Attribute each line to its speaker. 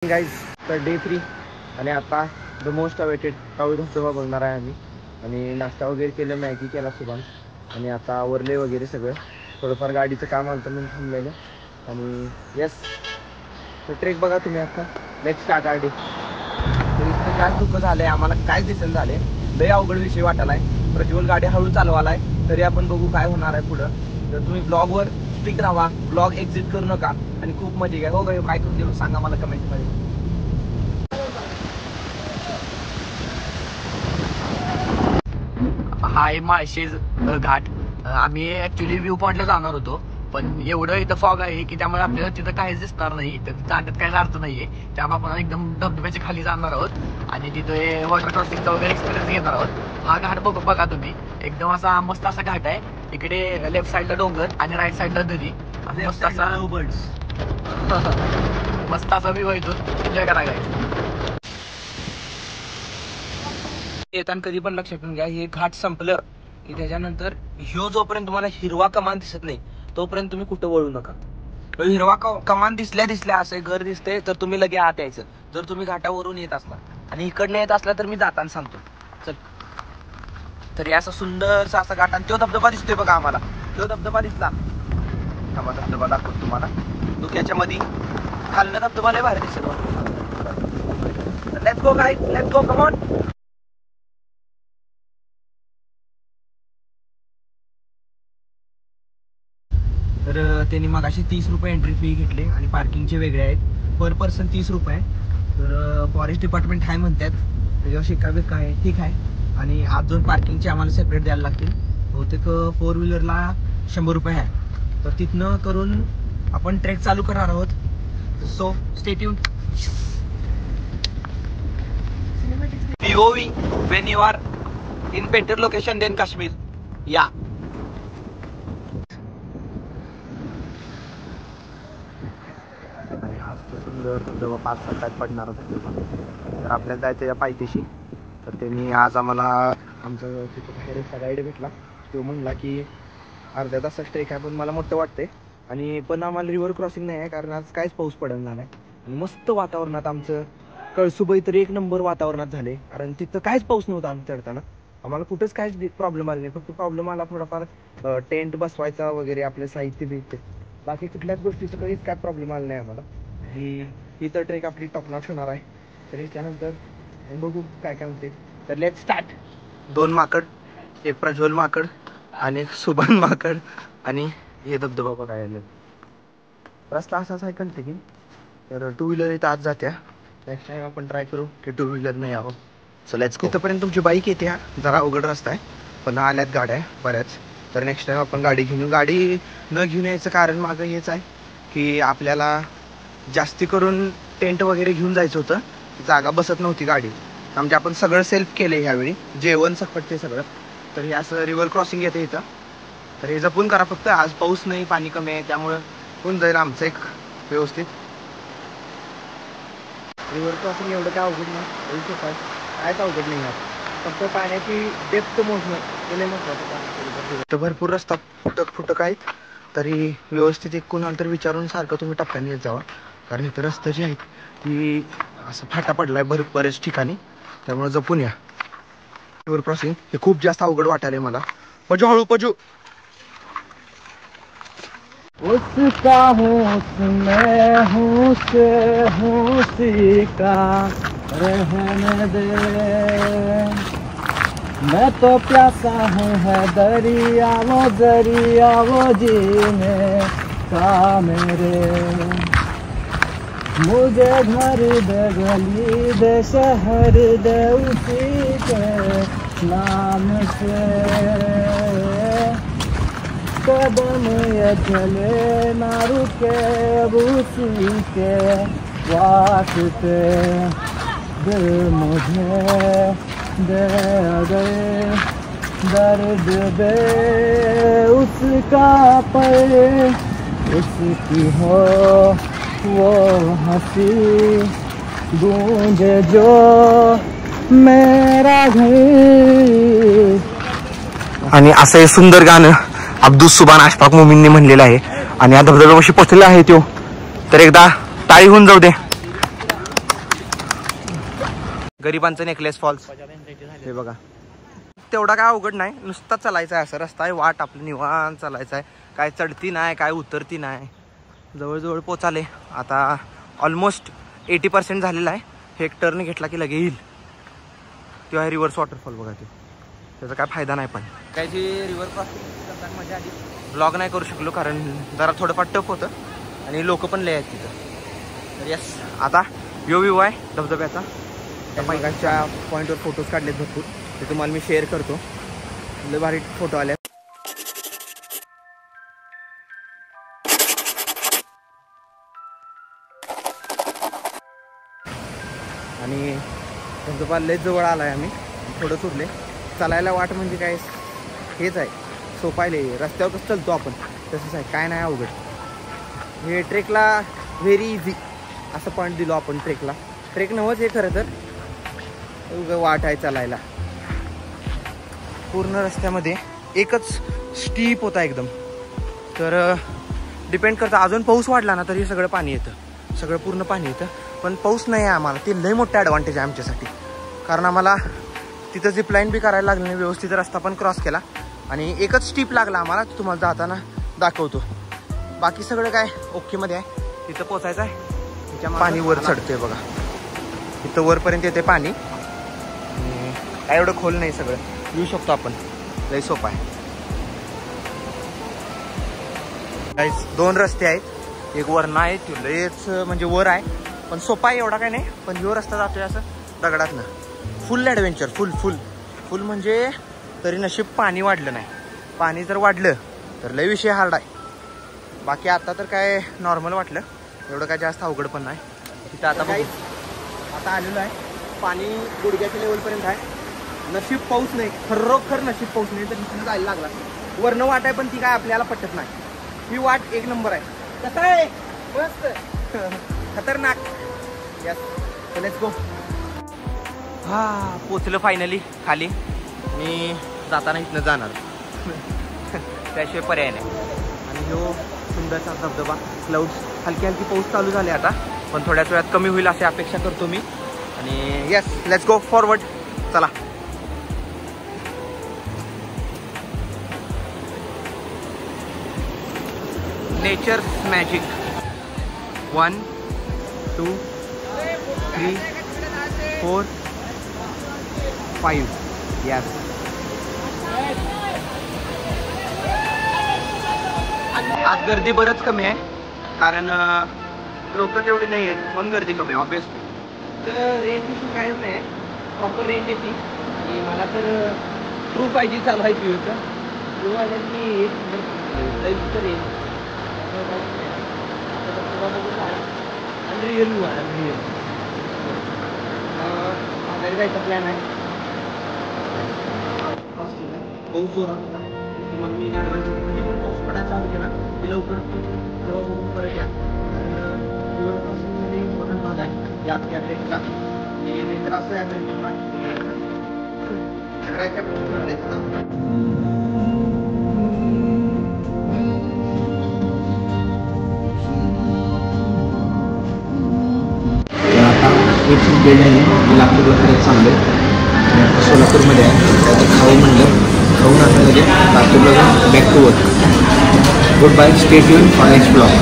Speaker 1: Guys तर day 3 आणि आता द मोस्ट अवेटेड कावळी धबधबा बघणार आहे आम्ही. आणि नाश्ता वगैरे केलं, मॅगी केला सुभान, आणि आता आवरले वगैरे सगळं. थोडंफार गाडीचं काम आलं तर मी थांबलेलं. आणि येस, तर ट्रेक बघा तुम्ही आता. Let's start our day. तर इथं काय दुःख झालंय आम्हाला, काय दिसेल झाले, लय अवघड विषय वाटायलाय. प्रज्वल गाडी हळू चालवालाय, तरी आपण बघू काय होणार आहे पुढं. तर तुम्ही ब्लॉगवर स्टिक राहा, ब्लॉग एक्झिट करू नका आणि खूप मजा घ्या. हो काय करून देऊ सांगा मला कमेंट मध्ये. हा आहे माळशेज घाट. आम्ही ऍक्च्युली व्ह्यू पॉइंटला जाणार होतो, पण एवढं इथं फॉग आहे की त्यामुळे आपल्याला तिथं काहीच दिसणार नाही. तर जाण्यात काहीच अर्थ नाहीये. त्यामुळे आपण एकदम धबधब्याच्या खाली जाणार आहोत आणि तिथे वॉटर क्रॉसिंगचा वगैरे एक्सपिरियन्स घेणार आहोत. हा घाट बघा तुम्ही, एकदम असा मस्त असा घाट आहे. इकडे लेफ्ट साईडला डोंगर आणि राईट साईडला नदी. मस्त असा मस्त असा व्ह्यू आहे, तो एन्जॉय करायला. येताना कधी पण लक्षात ठेवून घ्या, हे घाट संपलं की त्याच्यानंतर ह्यो जोपर्यंत तुम्हाला हिरवा कमान दिसत नाही तोपर्यंत तुम्ही कुठं वळू नका. हिरवा कमान दिसल्या असं घर दिसते तर तुम्ही लगे आत यायचं, जर तुम्ही घाटावरून येत असला. आणि इकडनं येत असला तर मी जाताना सांगतो चल. तरी असं सुंदरसा असा घाट, आणि तो धबधबा दिसतोय बघा आम्हाला. तो धबधबा दिसला, थांबा धबधबा दाखवतो तुम्हाला. धुक्याच्या मध्ये खाल्लं धबधबा लय भारी दिसत. Let's go guys, let's go, come on. तर त्यांनी मगाशी 30 रुपये एंट्री फी घेतली आणि पार्किंगचे वेगळे आहेत. पर पर्सन 30 रुपये. तर फॉरेस्ट डिपार्टमेंट आहे म्हणतात, त्याच्यावर शिक्का आहे, ठीक आहे. आणि अजून पार्किंगचे आम्हाला सेपरेट द्यायला लागतील. बहुतेक 4 व्हीलरला 100 रुपये आहे. तर तिथनं करून आपण ट्रेक चालू करणार आहोत. So stay tuned. POV when you are in better location than Kashmir. या सुंदर धबधबा 5-7 तास पडणार होता. तर आपल्याला जायचं या पायथ्याशी. तर त्यांनी आज आम्हाला आमचं तिथं बाहेर गाईड भेटला. तो म्हणला की अर्ध्या तासाचा ट्रेक आहे, पण मला मोठं वाटतंय. आणि पण आम्हाला रिव्हर क्रॉसिंग नाही आहे, कारण आज काहीच पाऊस पडणार नाही. आणि मस्त वातावरणात आमचं कळसुबाई तर 1 नंबर वातावरणात झाले, कारण तिथं काहीच पाऊस नव्हता. आम्ही चढताना आम्हाला कुठंच काहीच प्रॉब्लेम आले नाही. फक्त प्रॉब्लेम आला थोडाफार टेंट बसवायचा वगैरे, आपले साहित्य भेटते. बाकी कुठल्याच गोष्टीचं कधीच काय प्रॉब्लेम आला नाही आम्हाला. ही तर ट्रेक आपली टॉपनॉच होणार आहे. तरी त्यानंतर बघू काय काय होते. तर लेट्स स्टार्ट. 2 माकड, एक प्रज्वल माकड आणि एक सुभान माकड, आणि हे धबधबा बघायला. रस्ता असाच आहे कंटिन्यू. तर 2 व्हीलर इथं आत जात्या. नेक्स्ट टाइम आपण ट्राय करू की 2 व्हीलर नाही यावं. So let's go. इथंपर्यंत तुमची बाईक येते, हा जरा अवघड रस्ता आहे, पण आल्यात गाड्या बऱ्याच. तर नेक्स्ट टाइम आपण गाडी घेऊन येऊ. गाडी न घेऊन यायचं कारण मागं हेच आहे की आपल्याला जास्ती करून टेंट वगैरे घेऊन जायचं होतं, जागा बसत नव्हती गाडी. म्हणजे आपण सगळं सेल्फ केलं ह्यावेळी, जेवण सकट ते सगळं. तर हे असं रिव्हर क्रॉसिंग येते इथं. तर हे जपून करा, फक्त आज पाऊस नाही, पाणी कमी आहे, त्यामुळं होऊन जाईल आमचं एक व्यवस्थित. रिव्हर क्रॉसिंग एवढं काय अवघड नाही, कायच अवघड नाही आहे. फक्त पाण्याची डेप्थ मोजणं ते महत्वाचं. तर भरपूर रस्ता फुटक आहेत, तरी व्यवस्थित एक कुणाला तर विचारून सारखं तुम्ही टप्प्याने येत जावा, कारण इथं रस्ते जे आहेत ती असं फाटा पडलाय बरेच ठिकाणी, त्यामुळे जपून या. रिव्हर क्रॉसिंग हे खूप जास्त अवघड वाटायलंय मला. पजू हळू पजू. उसका मैं हूँ से हूँ सीका रहने दे, मैं तो प्यासा हूँ है दरिया वो जीने का मेरे. मुझे घर दे गली दे शहर दे उसी के नाम से, कदम ये चले ना रुके उसी के वास्ते. दिल मुझे दे गए दर्द दे उसका पे, उसकी हो वो हंसी गूंजे जो मेरा घर. आणि असं हे सुंदर गाणं अब्दुल सुभान अशफाक मोमीनने म्हणलेलं आहे. आणि या धबधब्यापाशी पोहोचलेला आहे तो. तर एकदा टाळी होऊन जाऊ दे. गरिबांचं नेकलेस फॉल्स हे बघा. तेवढा काय अवघड नाही, नुसता चालायचं आहे. असं रस्ता आहे, वाट आपलं निवांत चालायचं आहे. काय चढती नाही, काय उतरती नाही. जवळजवळ पोचाले आता. ऑलमोस्ट 80% झालेला आहे. हे एक टर्न घेतला की लगे येईल तेव्हा रिव्हर्स वॉटरफॉल बघा. ते त्याचा काय फायदा नाही. पण काय जी रिव्हर क्रॉसिंग करताना मजा आली. ब्लॉग नाही करू शकलो कारण जरा थोडंफार टफ होतं आणि लोक पण लय आहेत तिथं. तर यस, आता व्ह्यू आहे धबधब्याचा. त्या मैदानच्या पॉईंटवर फोटोज काढलेत भरपूर, ते तुम्हाला मी शेअर करतो. लय भारी फोटो आले. आणि धबधबा लय जवळ आला आहे. आम्ही थोडं उरले. चालायला वाट म्हणजे काय हेच आहे, सोपं आहे. रस्त्यावर कसं चलतो आपण तसंच आहे, काय नाही अवघड. हे ट्रेकला व्हेरी इझी असं पॉईंट दिलो आपण. ट्रेक नव्हच हे खरं तर, वाट आहे चालायला. पूर्ण रस्त्यामध्ये एकच स्टीप होता एकदम. तर डिपेंड करतं, अजून पाऊस वाढला ना तर हे सगळं पाणी येतं, सगळं पूर्ण पाणी येतं. पण पाऊस नाही आहे आम्हाला, ते लय मोठं ॲडव्हान्टेज आहे आमच्यासाठी. कारण आम्हाला तिथं झिपलाईन बी करायला लागली नाही, व्यवस्थित रस्ता पण क्रॉस केला. आणि एकच स्टीप लागला आम्हाला, तुम्हाला जाताना दाखवतो. बाकी सगळं काय ओकेमध्ये आहे. तिथं पोचायचं आहे. त्याच्या पाणी वर चढते बघा, तिथं वरपर्यंत येते पाणी. काय एवढं खोल नाही, सगळं येऊ शकतो आपण, लई सोपं आहे. गाईस 2 रस्ते आहेत. एक वर नाही, तो लयच म्हणजे वर आहे पण सोपा आहे, एवढा काय नाही. पण ह्यो रस्ता जातोय असं दगडातनं. फुल ॲडव्हेंचर, फुल म्हणजे तरी नशीब पाणी वाढलं नाही. पाणी जर वाढलं तर लय विषय हार्ड आहे. बाकी आता तर काय नॉर्मल वाटलं, एवढं काय जास्त अवघड पण नाही. तिथं आता आलेलो आहे. पाणी गुडघ्याच्या लेवलपर्यंत आहे. नशीब पाऊस नाही, खरोखर नशीब पाऊस नाही, तर तिथून जायला लागला. वरनं वाट आहे पण ती काय आपल्याला पटत नाही. ही वाट एक नंबर आहे. कसं आहे, मस्त खतरनाक. Yes, let's go. पोचलं फायनली खाली. मी जाताना इथनं जाणार, त्याशिवाय पर्याय नाही. आणि जो सुंदरचा धबधबा, क्लाउड्स, हलकी पाऊस चालू झाले आता, पण थोड्याच वेळात कमी होईल अशी अपेक्षा करतो मी. आणि यस, लेट्स गो फॉरवर्ड. चला. Nature magic. 1 2 3 4 5. यस. आज गर्दी बरंच कमी आहे कारण लोक तेवढी नाही आहेत, पण गर्दी कमी आहे ऑब्विसली. तर रेंज इश्यू काहीच नाही आहे, प्रॉपर रेंज येते. आणि मला तर ट्रू 5G चालू आहे होतं. ट्रू आल्याची रेंज रिअल बाहेर जायचा प्लॅन आहे. पाऊस जोरात मग मी पाऊस पडायला चालू केला की लवकर परत या. इम्पॉर्टंट भाग आहे यात या ट्रेकचा. नाहीतर असं लातूरला खरंच चांगलं आहे. सोलापूरमध्ये आहे, त्यात खाऊ म्हणलं, खाऊन आता लगे लातूरला जाऊन back to work. Good bye, stay tune for next blog.